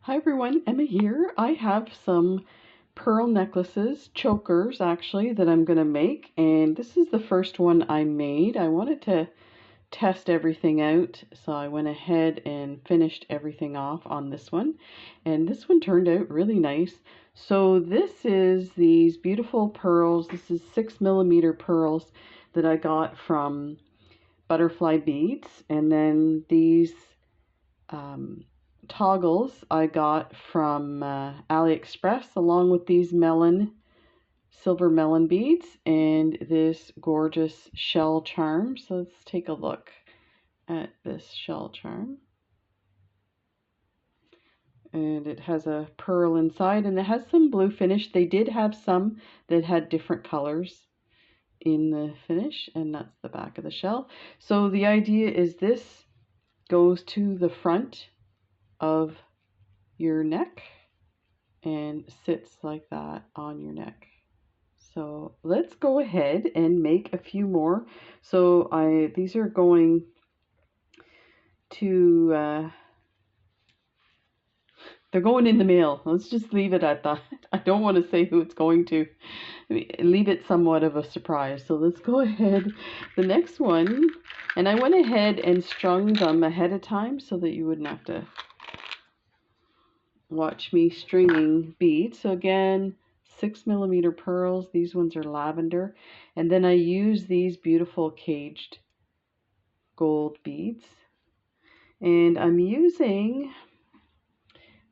Hi everyone, Emma here. I have some pearl necklaces, chokers actually, that I'm going to make, and this is the first one I made. I wanted to test everything out, so I went ahead and finished everything off on this one, and this one turned out really nice. So this is these beautiful pearls. This is 6mm pearls that I got from Butterfly Beads, and then these toggles I got from AliExpress, along with these silver melon beads and this gorgeous shell charm. So let's take a look at this shell charm. And it has a pearl inside, and it has some blue finish. They did have some that had different colors in the finish, and that's the back of the shell. So the idea is this goes to the front of your neck and sits like that on your neck. So let's go ahead and make a few more. So these are going to they're going in the mail. Let's just leave it at that. I don't want to say who it's going to. Leave it somewhat of a surprise. So let's go ahead. The next one, and I went ahead and strung them ahead of time so that you wouldn't have to watch me stringing beads. So again, 6mm pearls. These ones are lavender. And then I use these beautiful caged gold beads. And I'm using,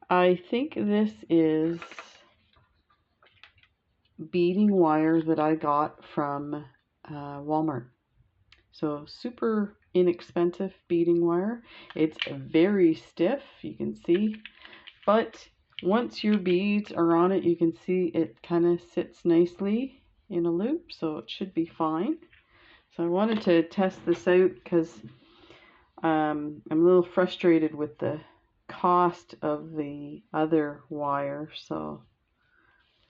I think this is beading wire that I got from Walmart. So super inexpensive beading wire. It's very stiff, you can see. But once your beads are on it, you can see it kind of sits nicely in a loop, so it should be fine. So I wanted to test this out because I'm a little frustrated with the cost of the other wire, so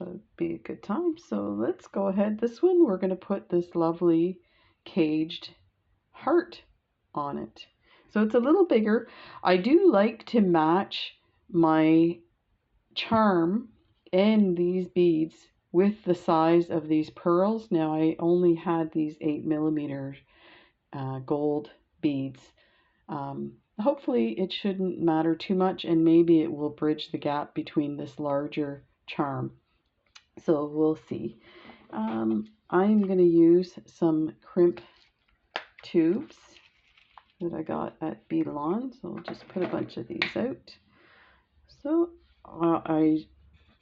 it'd be a good time. So let's go ahead. This one, we're going to put this lovely caged heart on it. So it's a little bigger. I do like to match my charm and these beads with the size of these pearls. Now I only had these 8mm gold beads. Hopefully it shouldn't matter too much, and maybe it will bridge the gap between this larger charm. So we'll see. I'm going to use some crimp tubes that I got at Beadalon. So I'll just put a bunch of these out. So I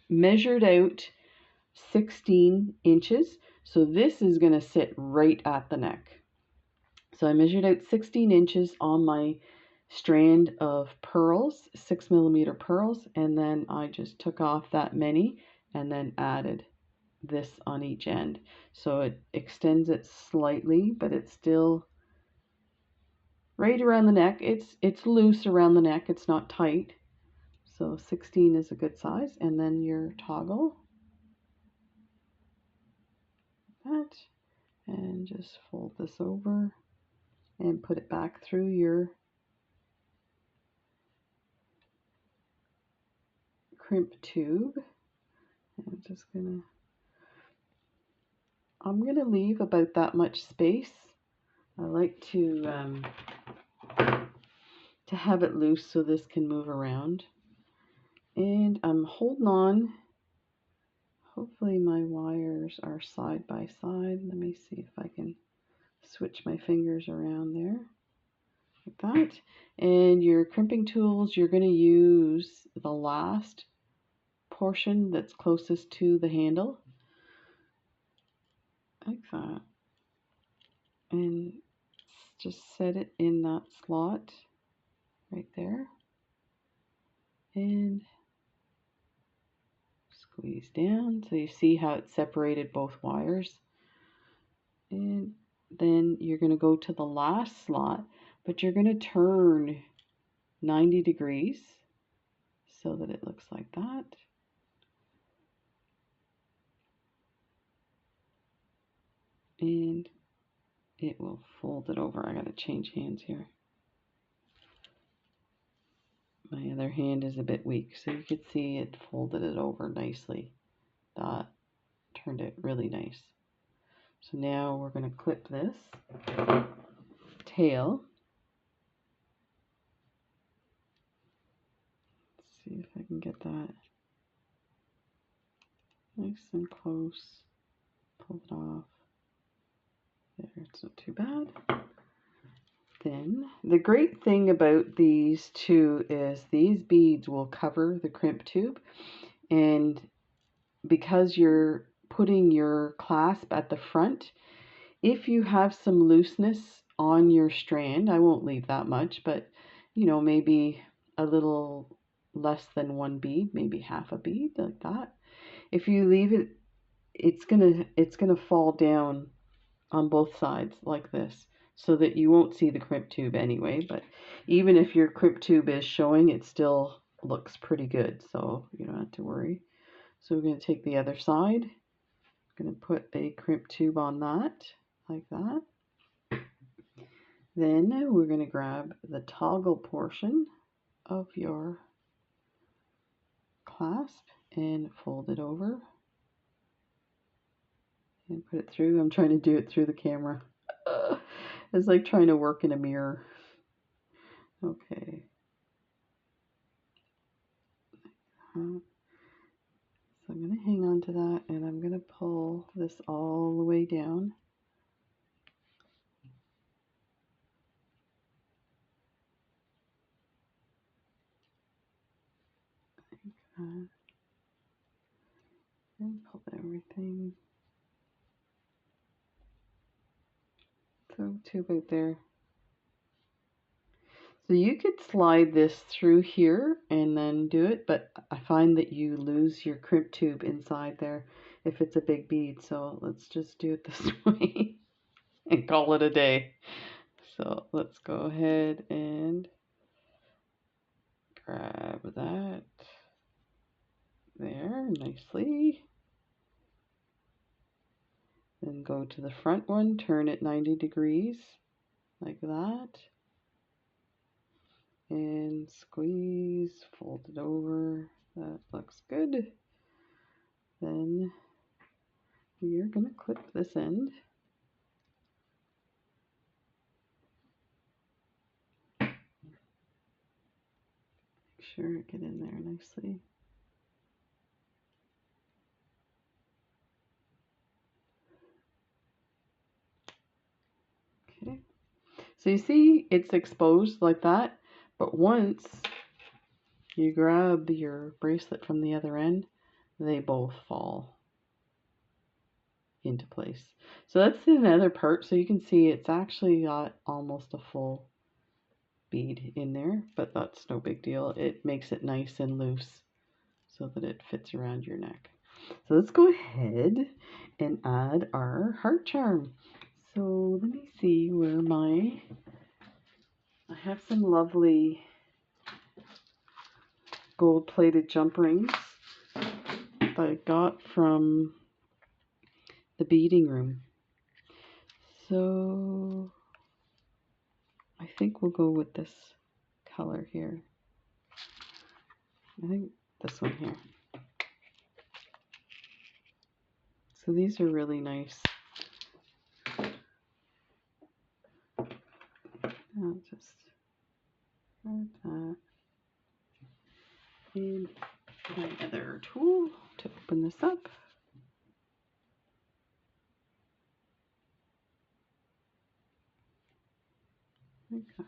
measured out 16 inches. So this is going to sit right at the neck. So I measured out 16 inches on my strand of pearls, 6mm pearls, and then I just took off that many and then added this on each end. So it extends it slightly, but it's still right around the neck. It's loose around the neck, it's not tight. So 16 is a good size. And then your toggle, that, and just fold this over and put it back through your crimp tube. And I'm gonna leave about that much space. I like to have it loose so this can move around. And I'm holding on. Hopefully my wires are side by side. Let me see if I can switch my fingers around there, like that. And your crimping tools, you're going to use the last portion that's closest to the handle, like that. And just set it in that slot right there. And squeeze down so you see how it separated both wires. And then you're going to go to the last slot, but you're going to turn 90 degrees so that it looks like that. And it will fold it over. I got to change hands here. My other hand is a bit weak, so you could see it folded it over nicely. That turned out really nice. So now we're going to clip this tail. Let's see if I can get that nice and close. Pull it off. There, it's not too bad. Then the great thing about these two is these beads will cover the crimp tube, and because you're putting your clasp at the front, if you have some looseness on your strand, I won't leave that much, but you know, maybe a little less than one bead, maybe half a bead, like that. If you leave it, it's gonna fall down on both sides like this, so that you won't see the crimp tube anyway. But even if your crimp tube is showing, it still looks pretty good, so you don't have to worry. So we're going to take the other side. I'm going to put a crimp tube on that, like that. Then we're going to grab the toggle portion of your clasp and fold it over and put it through. I'm trying to do it through the camera. It's like trying to work in a mirror. Okay. So I'm going to hang on to that, and I'm going to pull this all the way down. And pull everything. So tube out there. So you could slide this through here and then do it, but I find that you lose your crimp tube inside there if it's a big bead. So let's just do it this way and call it a day. So let's go ahead and grab that there nicely. Then go to the front one, turn it 90 degrees like that. And squeeze, fold it over. That looks good. Then you're going to clip this end. Make sure it get in there nicely. Okay. So you see it's exposed like that, but once you grab your bracelet from the other end, they both fall into place. So that's another part. So you can see it's actually got almost a full bead in there, but that's no big deal. It makes it nice and loose so that it fits around your neck. So let's go ahead and add our heart charm. So let me see where I have some lovely gold-plated jump rings that I got from the beading room. So I think we'll go with this color here. I think this one here. So these are really nice. I'll just add that in my other tool to open this up. Like that.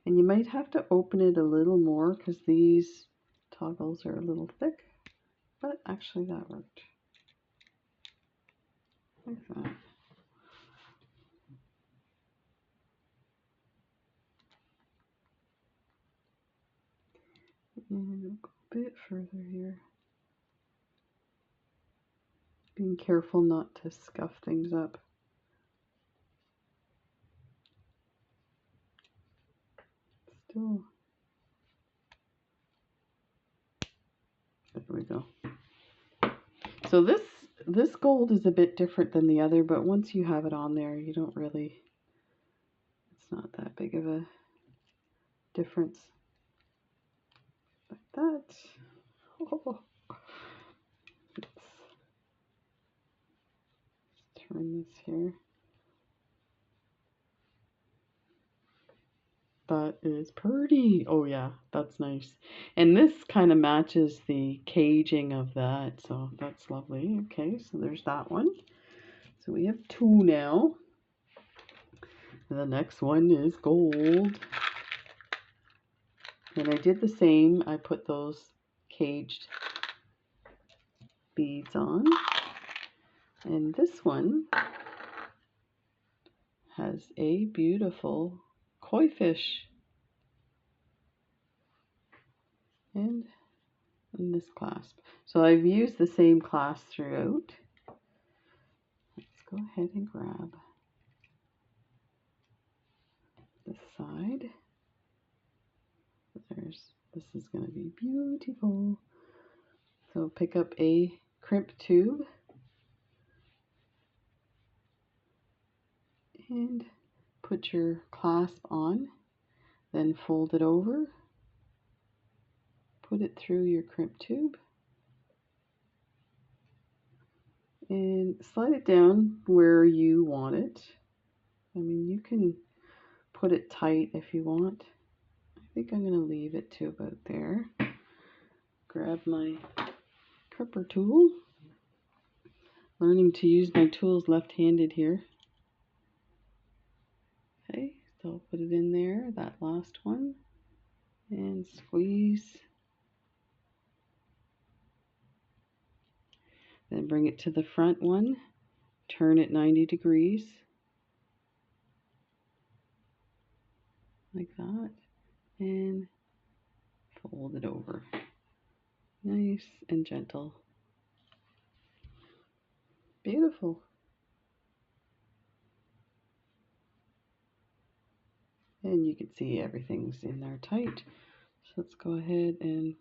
And you might have to open it a little more because these toggles are a little thick, but actually that worked. Like that. And we'll go a bit further here. Being careful not to scuff things up. Still. There we go. So this gold is a bit different than the other, but once you have it on there, you don't really, it's not that big of a difference. that. Oh. Let's turn this here. That is pretty. Oh yeah, that's nice. And this kind of matches the caging of that, so that's lovely. Okay, so there's that one. So we have two now. The next one is gold. And I did the same. I put those caged beads on. And this one has a beautiful koi fish. And in this clasp. So I've used the same clasp throughout. Let's go ahead and grab this side. This is going to be beautiful. So pick up a crimp tube and put your clasp on, then fold it over, put it through your crimp tube, and slide it down where you want it. I mean, you can put it tight if you want. I think I'm going to leave it to about there. Grab my cripper tool. Learning to use my tools left-handed here. Okay, so I'll put it in there, that last one, and squeeze. Then bring it to the front one, turn it 90 degrees, like that, and fold it over. Nice and gentle. Beautiful. And you can see everything's in there tight. So let's go ahead and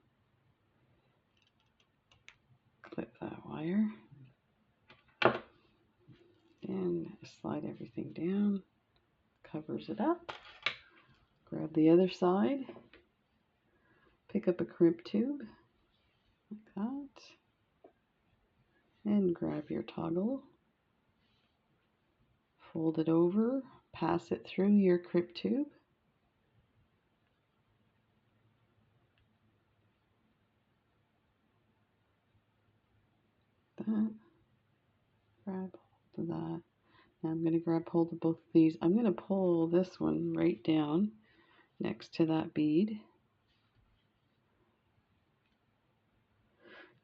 clip that wire. And slide everything down. Covers it up. Grab the other side. Pick up a crimp tube. Like that. And grab your toggle. Fold it over. Pass it through your crimp tube. That. Grab hold of that. Now I'm going to grab hold of both of these. I'm going to pull this one right down next to that bead.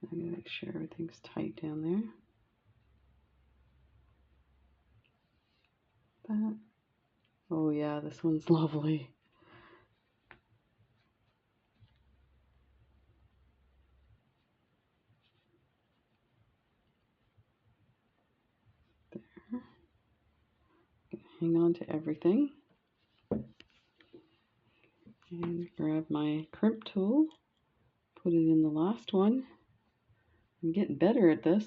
I'm going to make sure everything's tight down there. That. Oh yeah, this one's lovely. There. Hang on to everything. And grab my crimp tool. Put it in the last one. I'm getting better at this.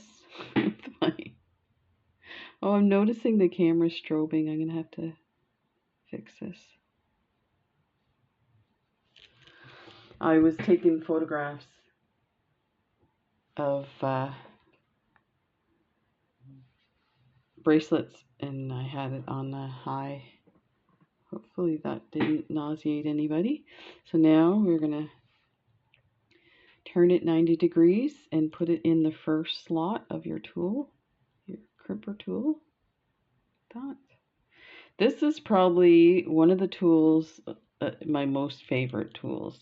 Oh, I'm noticing the camera strobing. I'm going to have to fix this. I was taking photographs of bracelets and I had it on the high. Hopefully that didn't nauseate anybody. So now we're going to turn it 90 degrees and put it in the first slot of your tool, your crimper tool. That. This is probably one of the tools, my most favorite tools.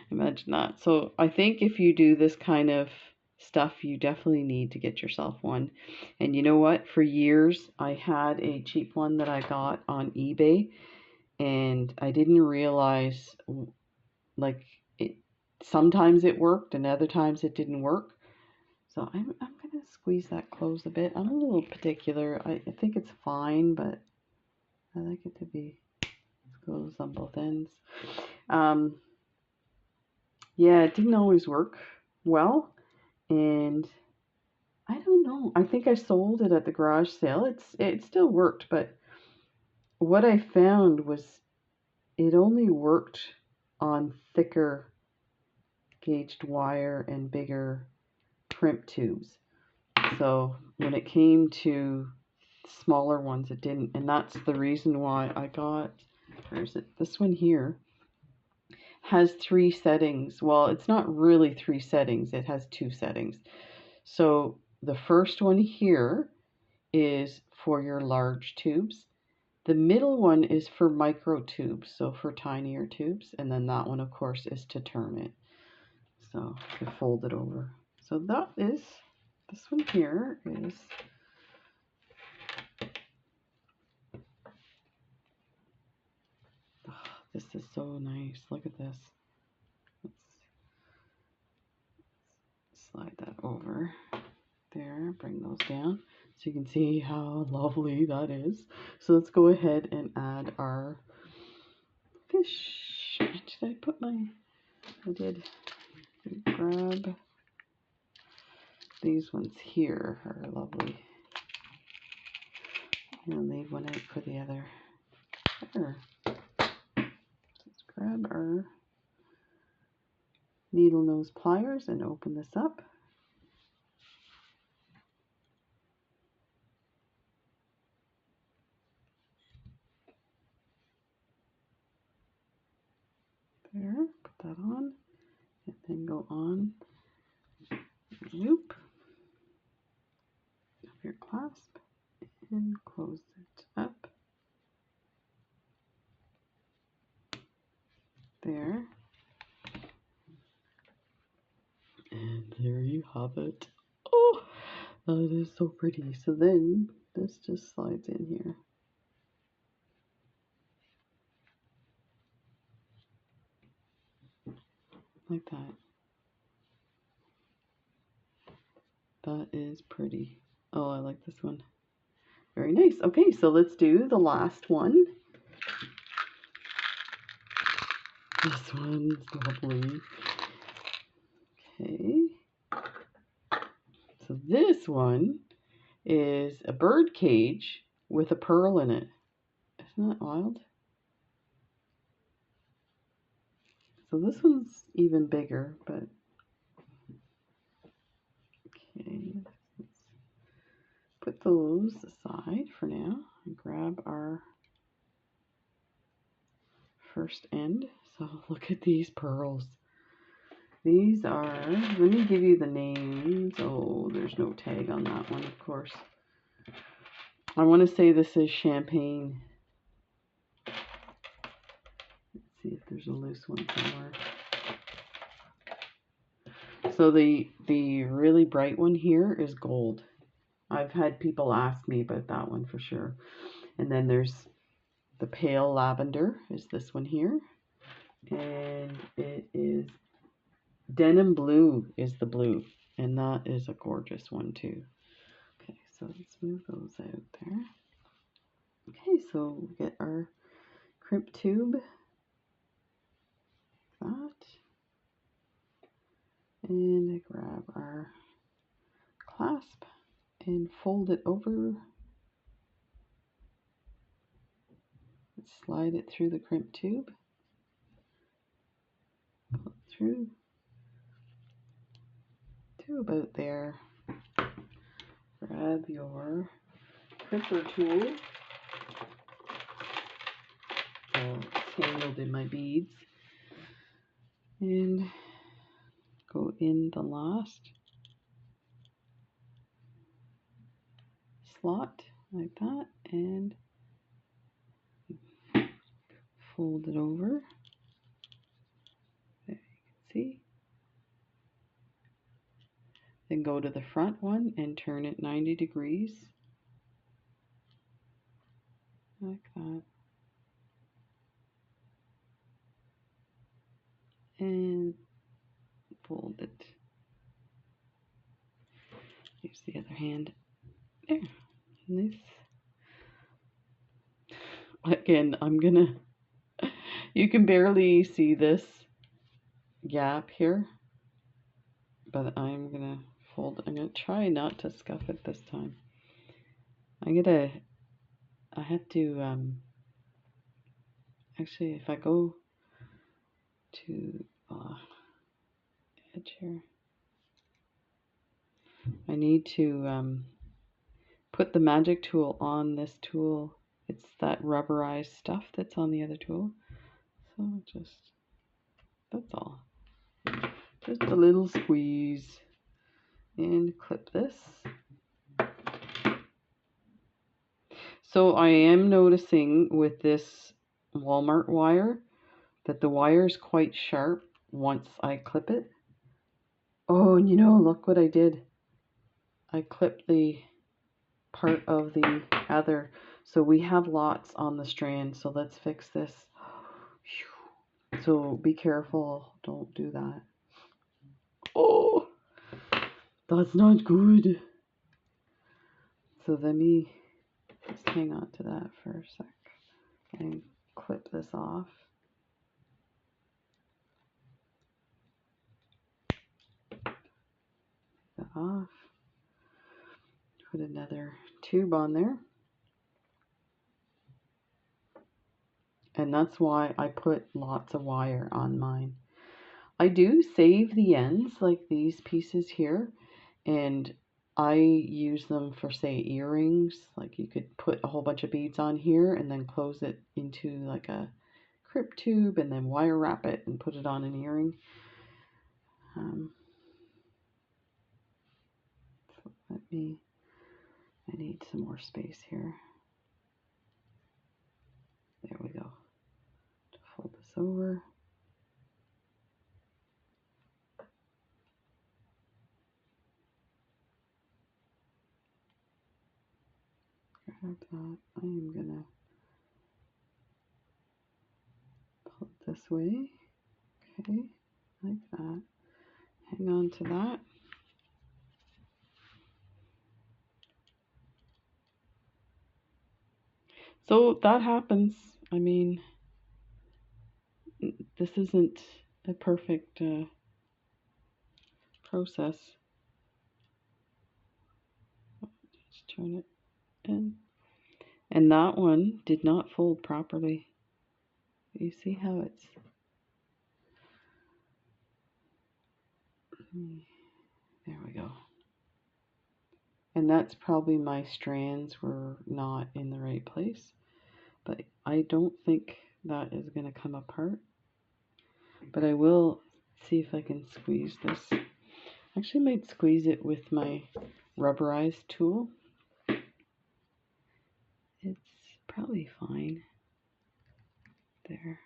Imagine that. So I think if you do this kind of stuff, you definitely need to get yourself one. And you know what? For years, I had a cheap one that I got on eBay, and I didn't realize, like, sometimes it worked and other times it didn't work. So I'm going to squeeze that closed a bit. I'm a little particular. I think it's fine, but I like it to be closed on both ends. Yeah, it didn't always work well, and I don't know. I think I sold it at the garage sale. It still worked, but what I found was it only worked on thicker gauged wire and bigger crimp tubes. So when it came to smaller ones, it didn't. And that's the reason why I got, where is it? This one here has 3 settings. Well, it's not really 3 settings. It has 2 settings. So the first one here is for your large tubes. The middle one is for micro tubes, so for tinier tubes. And then that one, of course, is to turn it. So to fold it over. So that is, this one here is, oh, this is so nice. Look at this. Let's slide that over there, bring those down so you can see how lovely that is. So let's go ahead and add our fish. Did I put my, I did. Grab these ones here, are lovely. And leave one out for the other. There. Let's grab our needle nose pliers and open this up. There, put that on, and then go on loop of your clasp and close it up. There. And there you have it. Oh, that is so pretty. So then this just slides in here. Like that. That is pretty. Oh, I like this one. Very nice. Okay, so let's do the last one. This one's lovely. Okay. So this one is a bird cage with a pearl in it. Isn't that wild? So this one's even bigger, but okay. Let's put those aside for now and grab our first end. So look at these pearls. These are, let me give you the names. Oh, there's no tag on that one, of course. I want to say this is champagne. Let's see if there's a loose one somewhere. So the really bright one here is gold. I've had people ask me about that one for sure. And then there's the pale lavender is this one here. And it is denim blue is the blue. And that is a gorgeous one too. Okay, so let's move those out there. Okay, so we get our crimp tube. That. And I grab our clasp and fold it over. Slide it through the crimp tube. Pull it through to about there. Grab your crimper tool. Oh, it's tangled in my beads. And go in the last slot like that and fold it over. There you can see. Then go to the front one and turn it 90 degrees. Like that. And fold it. Use the other hand. There. And this. Again, I'm gonna, you can barely see this gap here, but I'm gonna fold, I'm gonna try not to scuff it this time. I have to, actually if I go to edge here. I need to put the magic tool on this tool. It's that rubberized stuff that's on the other tool. So just, that's all. Just a little squeeze and clip this. So I am noticing with this Walmart wire that the wire is quite sharp once I clip it. Oh, and you know, look what I did. I clipped the part of the other. So we have lots on the strand. So let's fix this. So be careful. Don't do that. Oh, that's not good. So let me just hang on to that for a sec and clip this off. That off. Put another tube on there. And that's why I put lots of wire on mine. I do save the ends, like these pieces here, and I use them for, say, earrings. Like you could put a whole bunch of beads on here and then close it into like a crypt tube and then wire wrap it and put it on an earring. So I need some more space here. There we go. Fold this over. Grab that. I am gonna pull it this way. Okay, like that. Hang on to that. So that happens. I mean, this isn't a perfect process. Just turn it in. And that one did not fold properly. You see how it's... There we go. And that's probably my strands were not in the right place. But I don't think that is going to come apart. But I will see if I can squeeze this. Actually, I might squeeze it with my rubberized tool. It's probably fine. There.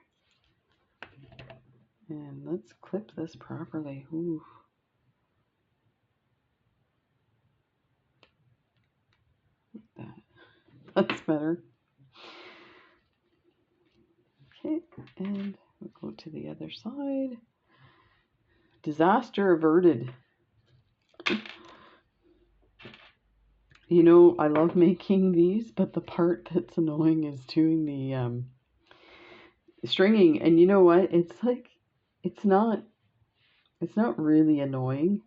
And let's clip this properly. Ooh. Like that. That's better. Okay, and we'll go to the other side. Disaster averted. You know, I love making these, but the part that's annoying is doing the stringing. And you know what? It's like, it's not really annoying,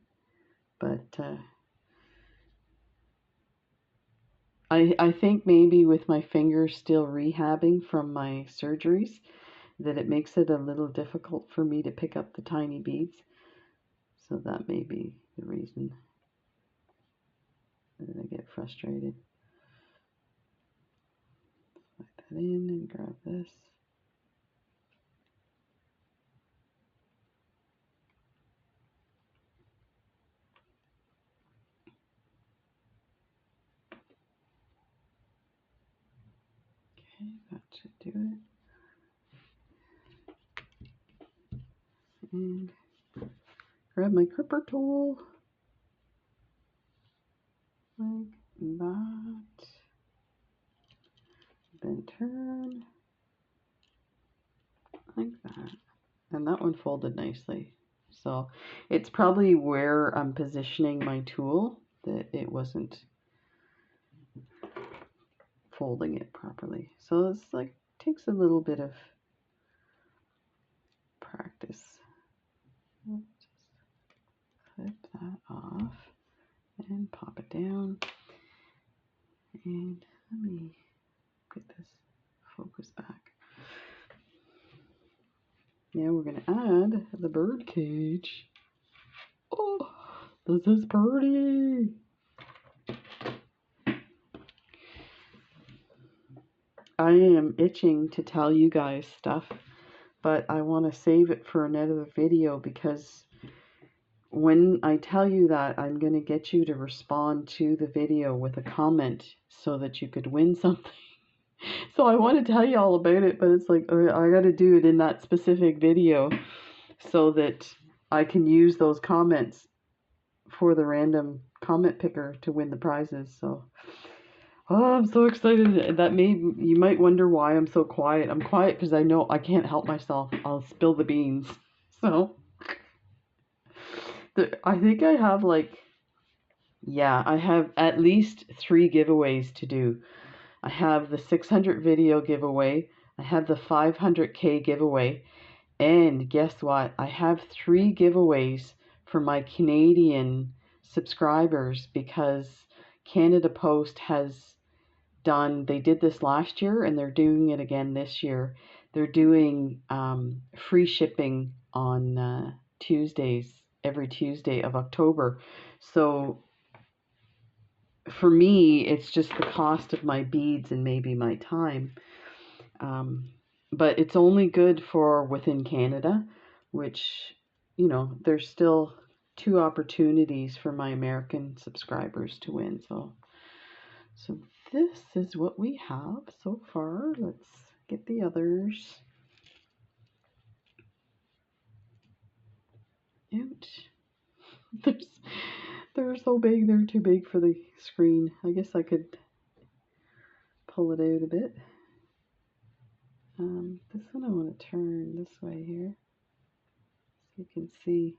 but I think maybe with my fingers still rehabbing from my surgeries, that it makes it a little difficult for me to pick up the tiny beads. So that may be the reason that I get frustrated. Slide that in and grab this. Okay, that should do it. And grab my clipper tool, like that, then turn, like that. And that one folded nicely. So it's probably where I'm positioning my tool that it wasn't folding it properly. So it's like, takes a little bit of practice. Just clip that off and pop it down. And let me get this focus back. Now we're going to add the bird cage. Oh, this is pretty. I am itching to tell you guys stuff, but I want to save it for another video because when I tell you that, I'm going to get you to respond to the video with a comment so that you could win something. So I want to tell you all about it, but it's like, I got to do it in that specific video so that I can use those comments for the random comment picker to win the prizes. So, oh, I'm so excited. You might wonder why I'm so quiet. I'm quiet because I know I can't help myself. I'll spill the beans. So, I think I have I have at least 3 giveaways to do. I have the 600 video giveaway, I have the 500K giveaway, and guess what? I have 3 giveaways for my Canadian subscribers because Canada Post they did this last year and they're doing it again this year. They're doing free shipping on Tuesdays, every Tuesday of October. So for me, it's just the cost of my beads and maybe my time. But it's only good for within Canada, which, there's still 2 opportunities for my American subscribers to win. So this is what we have so far. Let's get the others out. They're so big, they're too big for the screen. I guess I could pull it out a bit. This one I want to turn this way here so you can see.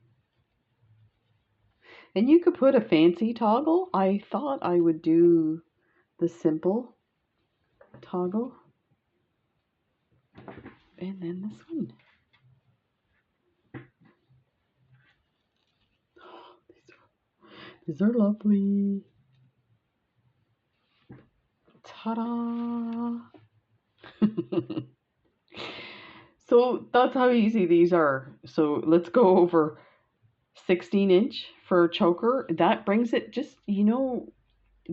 And you could put a fancy toggle. I thought I would do the simple toggle. And then this one. Oh, these are lovely. Ta-da! So that's how easy these are. So let's go over 16-inch for a choker. That brings it just,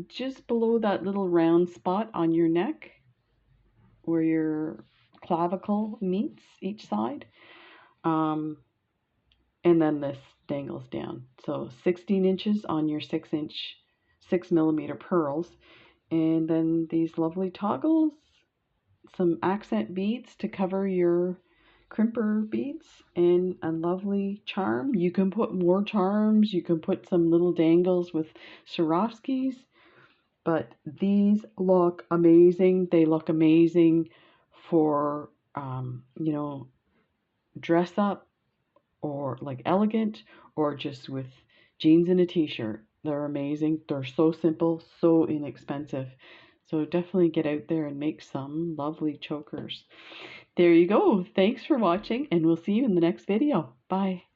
just below that little round spot on your neck where your clavicle meets each side. And then this dangles down. So 16 inches on your 6mm pearls. And then these lovely toggles, some accent beads to cover your crimper beads, and a lovely charm. You can put more charms. You can put some little dangles with Swarovskis. But these look amazing. They look amazing for, dress up or like elegant or just with jeans and a t-shirt. They're amazing. They're so simple, so inexpensive. So definitely get out there and make some lovely chokers. There you go. Thanks for watching, and we'll see you in the next video. Bye.